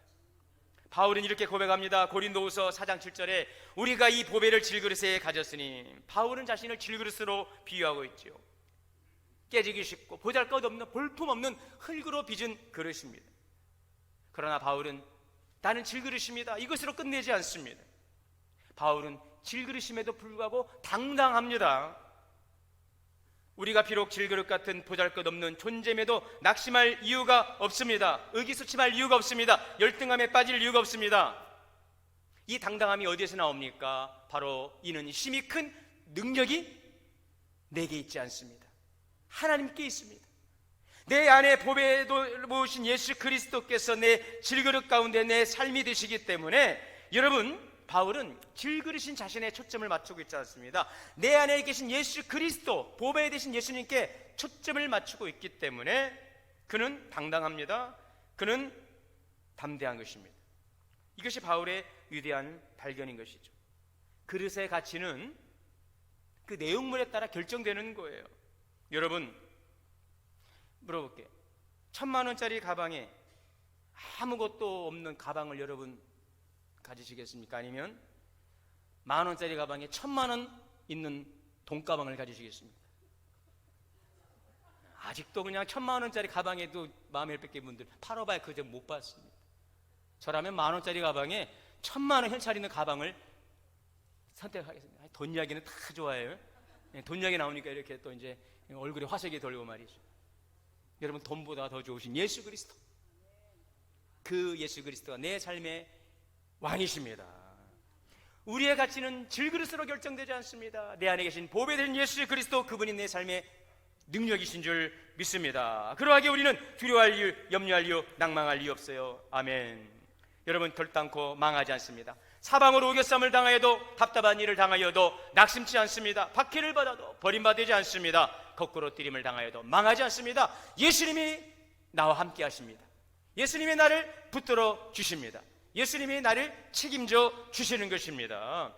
바울은 이렇게 고백합니다. 고린도후서 4장 7절에 우리가 이 보배를 질그릇에 가졌으니, 바울은 자신을 질그릇으로 비유하고 있지요. 깨지기 쉽고 보잘것없는 볼품없는 흙으로 빚은 그릇입니다. 그러나 바울은 나는 질그릇입니다, 이것으로 끝내지 않습니다. 바울은 질그릇임에도 불구하고 당당합니다. 우리가 비록 질그릇 같은 보잘것없는 존재임에도 낙심할 이유가 없습니다. 의기소침할 이유가 없습니다. 열등감에 빠질 이유가 없습니다. 이 당당함이 어디에서 나옵니까? 바로 이는 힘이 큰 능력이 내게 있지 않습니다. 하나님께 있습니다. 내 안에 보배에 모으신 예수 그리스도께서 내 질그릇 가운데 내 삶이 되시기 때문에 여러분, 바울은 질그릇인 자신의 초점을 맞추고 있지 않습니다. 내 안에 계신 예수 그리스도, 보배 되신 예수님께 초점을 맞추고 있기 때문에 그는 당당합니다. 그는 담대한 것입니다. 이것이 바울의 위대한 발견인 것이죠. 그릇의 가치는 그 내용물에 따라 결정되는 거예요. 여러분, 물어볼게요. 1,000만 원짜리 가방에 아무것도 없는 가방을 여러분 가지시겠습니까? 아니면 10,000원짜리 가방에 1,000만 원 있는 돈가방을 가지시겠습니까? 아직도 그냥 1,000만 원짜리 가방에도 마음에 뺏긴 분들 팔아봐야 그저 못 봤습니다. 저라면 10,000원짜리 가방에 1,000만 원 현찰 있는 가방을 선택하겠습니다. 돈 이야기는 다 좋아해요. 돈 이야기 나오니까 이렇게 또 이제 얼굴에 화색이 돌고 말이죠. 여러분, 돈보다 더 좋으신 예수 그리스도, 그 예수 그리스도가 내 삶의 왕이십니다. 우리의 가치는 질그릇으로 결정되지 않습니다. 내 안에 계신 보배된 예수 그리스도, 그분이 내 삶의 능력이신 줄 믿습니다. 그러하기에 우리는 두려워할 이유, 염려할 이유, 낭망할 이유 없어요. 아멘. 여러분, 결단코 망하지 않습니다. 사방으로 우겨쌈을 당하여도, 답답한 일을 당하여도 낙심치 않습니다. 박해를 받아도 버림받지 않습니다. 거꾸로 뛰림을 당하여도 망하지 않습니다. 예수님이 나와 함께 하십니다. 예수님이 나를 붙들어 주십니다. 예수님이 나를 책임져 주시는 것입니다.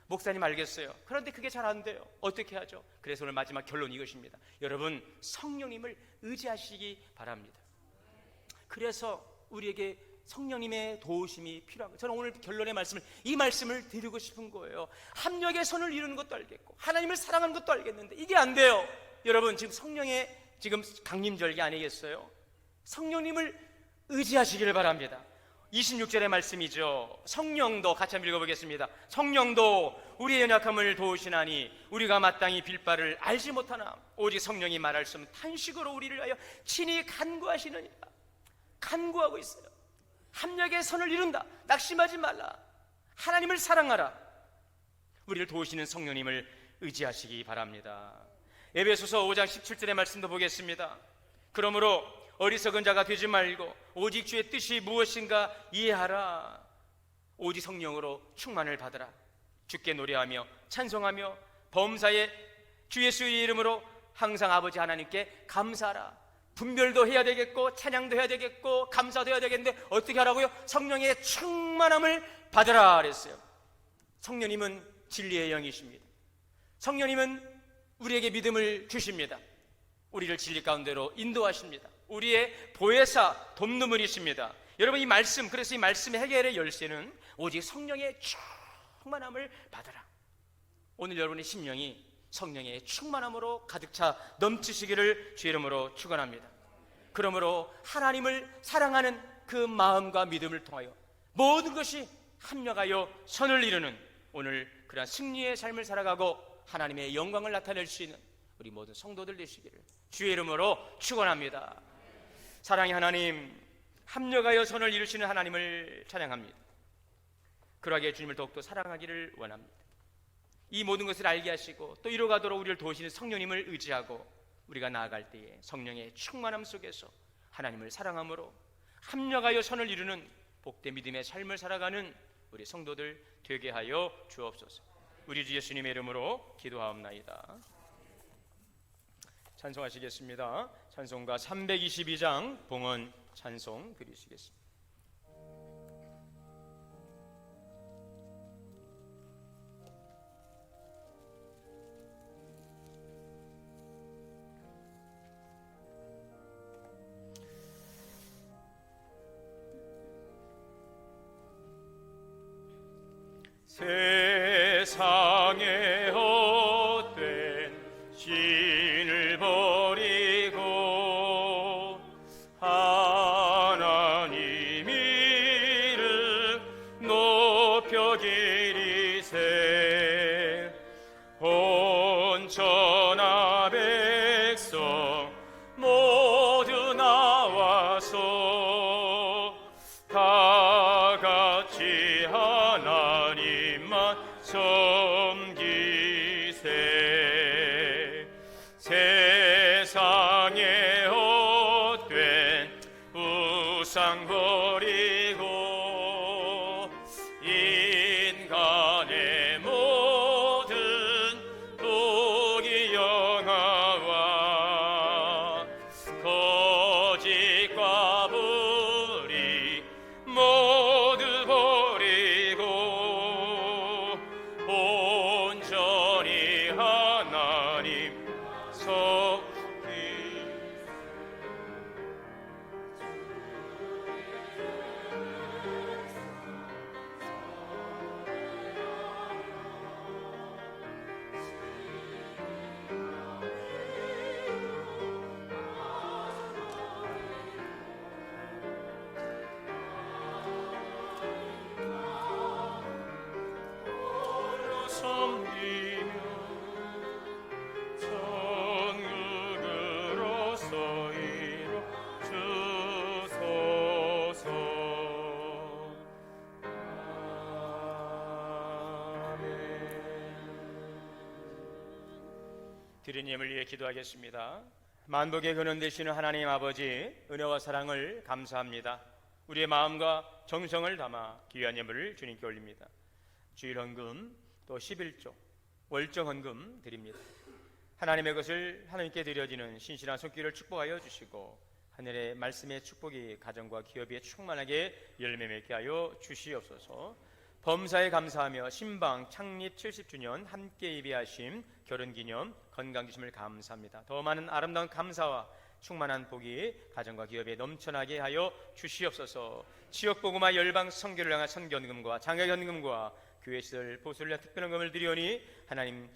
목사님, 알겠어요. 그런데 그게 잘 안 돼요. 어떻게 하죠? 그래서 오늘 마지막 결론 이것입니다. 여러분, 성령님을 의지하시기 바랍니다. 그래서 우리에게 성령님의 도우심이 필요한 거예요. 저는 오늘 결론의 말씀을, 이 말씀을 드리고 싶은 거예요. 합력의 선을 이루는 것도 알겠고 하나님을 사랑하는 것도 알겠는데 이게 안 돼요. 여러분, 지금 성령의 지금 강림절기 아니겠어요? 성령님을 의지하시기를 바랍니다. 26절의 말씀이죠. 성령도 같이 한번 읽어보겠습니다. 성령도 우리의 연약함을 도우시나니 우리가 마땅히 빌 바를 알지 못하나 오직 성령이 말할 수 없는 탄식으로 우리를 위하여 친히 간구하시느니라. 간구하고 있어요. 합력의 선을 이룬다. 낙심하지 말라. 하나님을 사랑하라. 우리를 도우시는 성령님을 의지하시기 바랍니다. 에베소서 5장 17절의 말씀도 보겠습니다. 그러므로 어리석은 자가 되지 말고 오직 주의 뜻이 무엇인가 이해하라. 오직 성령으로 충만을 받으라. 주께 노래하며 찬송하며 범사에 주 예수의 이름으로 항상 아버지 하나님께 감사하라. 분별도 해야 되겠고 찬양도 해야 되겠고 감사도 해야 되겠는데 어떻게 하라고요? 성령의 충만함을 받으라 그랬어요. 성령님은 진리의 영이십니다. 성령님은 우리에게 믿음을 주십니다. 우리를 진리 가운데로 인도하십니다. 우리의 보혜사, 돕는 분이십니다. 여러분, 이 말씀, 그래서 이 말씀의 해결의 열쇠는 오직 성령의 충만함을 받으라. 오늘 여러분의 심령이 성령의 충만함으로 가득 차 넘치시기를 주의 이름으로 축원합니다. 그러므로 하나님을 사랑하는 그 마음과 믿음을 통하여 모든 것이 합력하여 선을 이루는 오늘 그러한 승리의 삶을 살아가고 하나님의 영광을 나타낼 수 있는 우리 모든 성도들 되시기를 주의 이름으로 축원합니다. 사랑의 하나님, 합력하여 선을 이루시는 하나님을 찬양합니다. 그러하기에 주님을 더욱더 사랑하기를 원합니다. 이 모든 것을 알게 하시고 또 이루어가도록 우리를 도우시는 성령님을 의지하고 우리가 나아갈 때에 성령의 충만함 속에서 하나님을 사랑함으로 합력하여 선을 이루는 복된 믿음의 삶을 살아가는 우리 성도들 되게 하여 주옵소서. 우리 주 예수님의 이름으로 기도하옵나이다. 찬송하시겠습니다. 찬송가 322장 봉헌 찬송 드리시겠습니다. 세상에 헛된 신을 버리고 하나님 이름 높여 기리세. 온천하 백성 모두 나와서 다 같이 하나님만 섬기세. 세상에 헛된 우상 버리고 인간 천국으로서 이루 주소서. 드린 예물 위해 기도하겠습니다. 만복의 근원 되시는 하나님 아버지, 은혜와 사랑을 감사합니다. 우리의 마음과 정성을 담아 귀한 예물을 주님께 올립니다. 주일 헌금, 또 11조, 월정 헌금 드립니다. 하나님의 것을 하나님께 드려지는 신실한 손길을 축복하여 주시고 하늘의 말씀의 축복이 가정과 기업에 충만하게 열매 맺게 하여 주시옵소서. 범사에 감사하며 신방 창립 70주년 함께 예배하심 결혼기념 건강주심을 감사합니다. 더 많은 아름다운 감사와 충만한 복이 가정과 기업에 넘쳐나게 하여 주시옵소서. 지역복음화 열방 선교를 향한 선교연금과 장애연금과 교회시설 보수를 위한 특별연금을 드리오니 하나님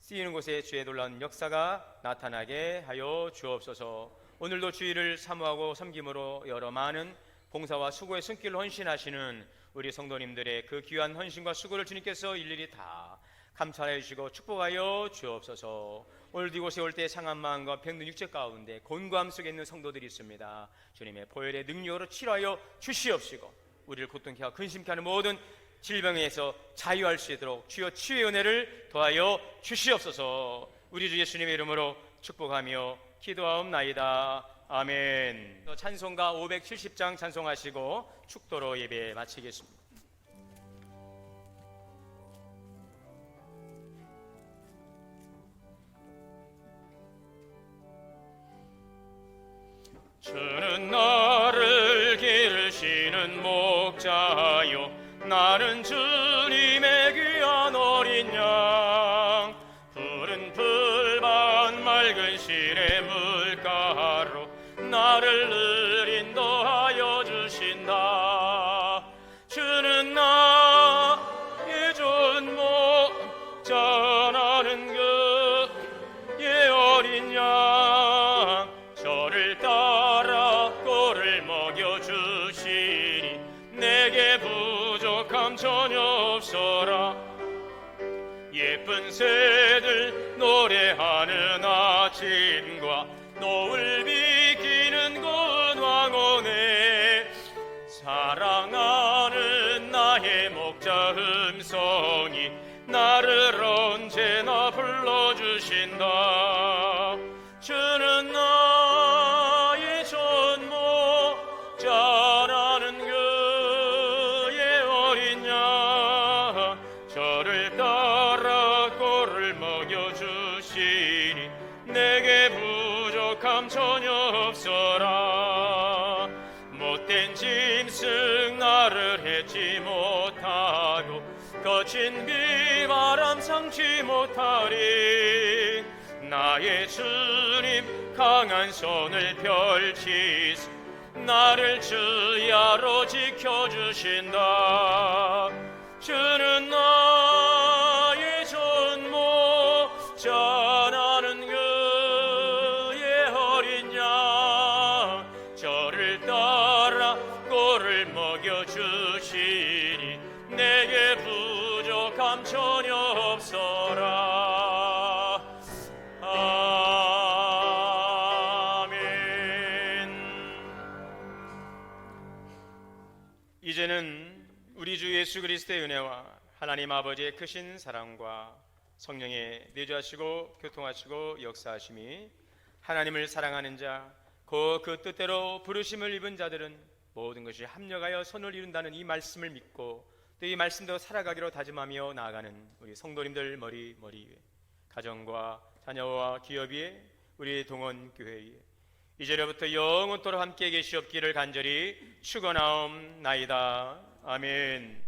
쓰이는 곳에 주의 놀라운 역사가 나타나게 하여 주옵소서. 오늘도 주의를 사모하고 섬김으로 여러 많은 봉사와 수고의 손길을 헌신하시는 우리 성도님들의 그 귀한 헌신과 수고를 주님께서 일일이 다 감찰해 주시고 축복하여 주옵소서. 오늘 이곳에 올 때 상한 마음과 병든 육체 가운데 곤고함 속에 있는 성도들이 있습니다. 주님의 보혈의 능력으로 치료하여 주시옵시고 우리를 고통케 하고 근심케 하는 모든 질병에서 자유할 수 있도록 주여 치유의 은혜를 더하여 주시옵소서. 우리 주 예수님의 이름으로 축복하며 기도하옵나이다. 아멘. 찬송가 570장 찬송하시고 축도로 예배 마치겠습니다. 주는 나를 기르시는 목자요, 나는 주님의 귀한 어린 양. 푸른 풀밭 맑은 시내 물가로 나를 늘 인도하여 주신다. 주는 나의 좋은 목자, 나는 그의 어린 양. 저를 따라 꼴을 먹여주시니 내게 부족함 전혀 없어라. 예쁜 새들 노래하는 아침과 노을 비키는 고운 왕원에 사랑하는 나의 목자 음성이 나를 언제나 불러주신다. 주는 나의 좋은 목자, 나는 그의 어린 양. 저를 따라 꼴을 먹여주시니 내게 부족함 전혀 없어라. 못된 짐승 나를 해치 못하고 거친 비바람 상치 못하리. 나의 주님 강한 손을 펼치사 나를 주야로 지켜주신다. 주는 나의 좋은 목자, 나는 그의 어린 양. 저를 따라 꼴을 먹여주시니 내게 부족함 전혀 없어라. 이제는 우리 주 예수 그리스도의 은혜와 하나님 아버지의 크신 사랑과 성령의 내주하시고 교통하시고 역사하심이 하나님을 사랑하는 자, 그 뜻대로 부르심을 입은 자들은 모든 것이 합력하여 선을 이룬다는 이 말씀을 믿고 또 이 말씀대로 살아가기로 다짐하며 나아가는 우리 성도님들 머리 위에, 가정과 자녀와 기업 위에, 우리 동원교회 위에 이제로부터 영원토록 함께 계시옵기를 간절히 축원하옵나이다. 아멘.